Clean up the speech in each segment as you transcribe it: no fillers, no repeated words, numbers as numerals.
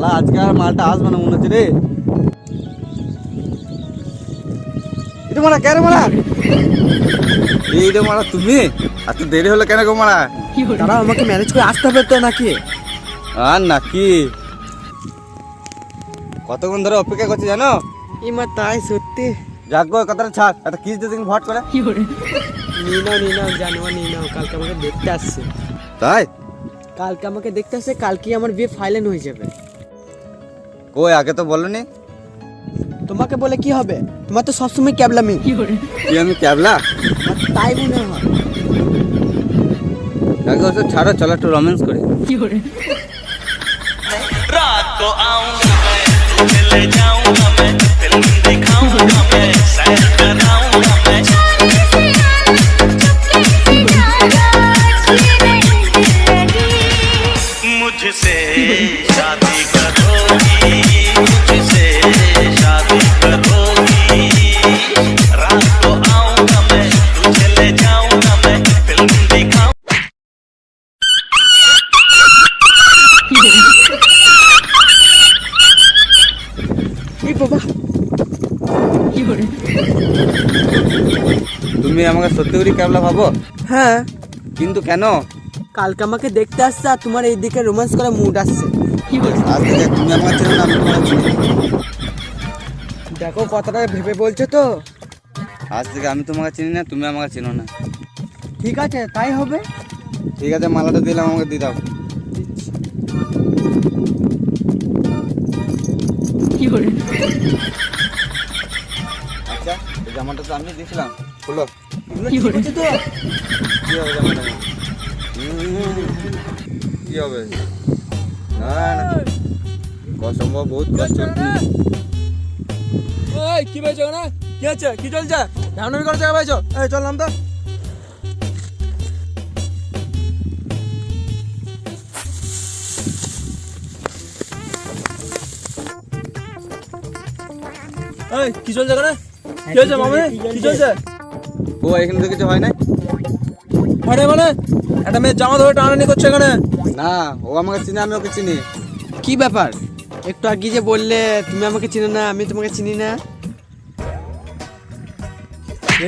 শালা আজকে আর মালটা আসবে না মনে হচ্ছে রে। এটা মারা কেন মারা? এইটা মারা তুমি? এত দেরি হলো কেন গো মারা? তারা আমাকে ম্যানেজ করে আসতে হবে তো নাকি? আর নাকি কতক্ষণ ধরে অপেক্ষা করছি জানো? ইমা তাই সত্যি। যাক গো কথাটা ছাড়, একটা কিস দিয়ে দিন ভট করে। নিয়ে নাও জানোয়ার, নিয়ে নাও। কালকে আমাকে দেখতে আসছে। তাই? কালকে আমাকে দেখতে আসছে, কালকেই আমার বিয়ে ফাইনাল হয়ে যাবে। কই আগে তো বলনি? তোমাকে বলে কি হবে? তোমার তো সবসময় ক্যাবলামি। কি আমি ক্যাবলা? তাই মনে হয়। আগে ওসব ছাড়ো, চলো একটু রোম্যান্স করি। रात को आऊंगा मैं, तुझे ले जाऊंगा मैं, फिल्म दिखाऊंगा मैं, सैर कराऊंगा मैं। मुझसे शादी करोगी, मुझसे शादी करोगी। रात को आऊंगा मैं, तुझे ले जाऊंगा मैं, फिल्म दिखाऊंगा। এই বাবা, তুমি আমাকে সত্যি করে ক্যাবলা ভাবো? হ্যাঁ কিন্তু কেন? কালকে আমাকে দেখতে আসছে আর তোমার এইদিকে রোম্যান্স করার মুড আসছে। আজ থেকে তুমি আমাকে চেনো না, আমি তোমাকে চিনি। দেখো কথাটা ভেবে বলছো তো? আজ থেকে আমি তোমাকে চিনি না, তুমি আমাকে চেনো না। ঠিক আছে তাই হবে। ঠিক আছে, মালাটা দিলাম, আমাকে দিয়ে দাও। আচ্ছা, এই জামাটা তো আমি দিয়েছিলাম, খুলো। কি হচ্ছে তো? কি হবে জামাটা? কি হবে? না না, অসম্ভব, বহুত কষ্ট। ওই কি পেয়েছো না? কি আছে? কি চলছে? ধানবি করার জায়গা পেয়েছো? এই চললাম তো। এই কি চলছে এখানে? কি হয়েছে মামা? কি চলছে? ও এখানে তো কিছু হয় না। আরে মানে একটা মেয়ে জামা ধরে টানাটানি করছে এখানে। না, ও আমাকে চিনি, আমি ওকে চিনি। কি ব্যাপার? একটু আগে যে বললে তুমি আমাকে চিনো না, আমি তোমাকে চিনি না।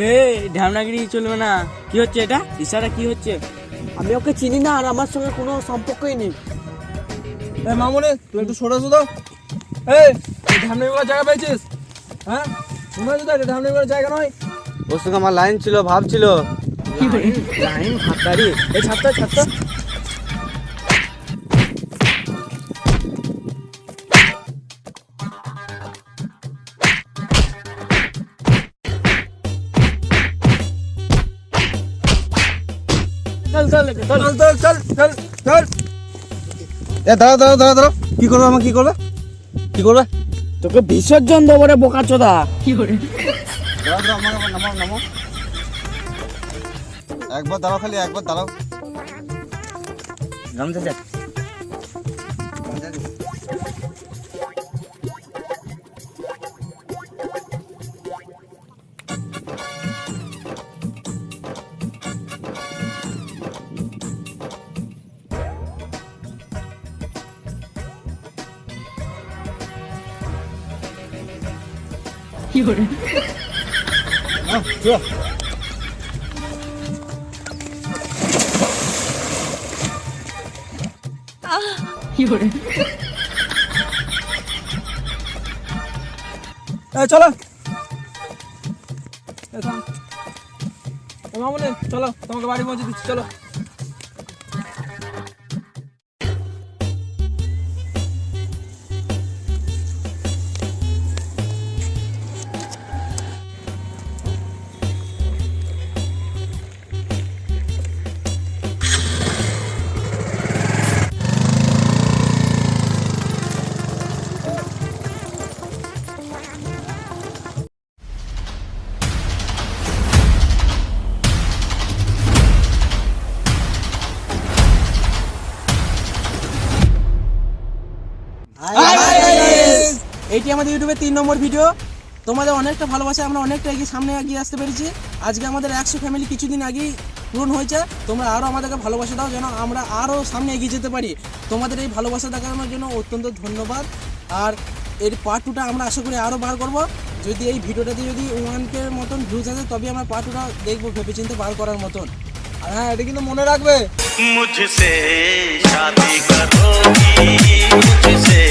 এই ঢ্যামনাগিরি চলবে না। কি হচ্ছে এটা? ইশারা কি হচ্ছে? আমি ওকে চিনি না আর আমার সঙ্গে কোনো সম্পর্কই নেই। এই মামুনি তুই একটু সরে আসো তো। এই ঢ্যামনাগিরি করার জায়গা পেয়েছিস? হ্যাঁ মনে হচ্ছে তো এটা ঢ্যামনাগিরি করার জায়গা নয়। ওর সঙ্গে আমার লাইন ছিল, ভাব ছিল। লাইন হাতড়ি। এই ছাত্র ছাত্র চল চল চল চল চল চল চল। এ দাঁড়াও দাঁড়াও দাঁড়াও দাঁড়াও, কি করবে? আমাকে কি করবে? কি করবে? তোকে বিসর্জন দেবো রে বোকাচোদা। দাঁড়াও দাঁড়াও, আমাকে নামাও নামাও। একবার দাঁড়াও, খালি একবার দাঁড়াও। গামছা যাক। চল। চলো মামুনি চলো, তোমাকে বাড়ি পৌঁছে দিচ্ছি। চলো এইটি আমাদের ইউটিউবে 3 নম্বর ভিডিও। তোমাদের অনেকটা ভালোবাসা, আমরা অনেকটা এগিয়ে সামনে এগিয়ে আসতে পেরেছি। আজকে আমাদের 100 ফ্যামিলি কিছুদিন আগেই পূরণ হয়েছে। তোমরা আরও আমাদেরকে ভালোবাসা দাও যেন আমরা আরও সামনে এগিয়ে যেতে পারি। তোমাদের এই ভালোবাসা দেখানোর জন্য অত্যন্ত ধন্যবাদ। আর এর পার্ট 2টা আমরা আশা করি আরও বার করব। যদি এই ভিডিওটাতে যদি 1K মতন ভিউজ আসে তবে আমরা পার্ট 2টা দেখবো ভেবেচিন্তে বার করার মতন। আর হ্যাঁ, এটা কিন্তু মনে রাখবে। मुझसे शादी करोगी, मुझसे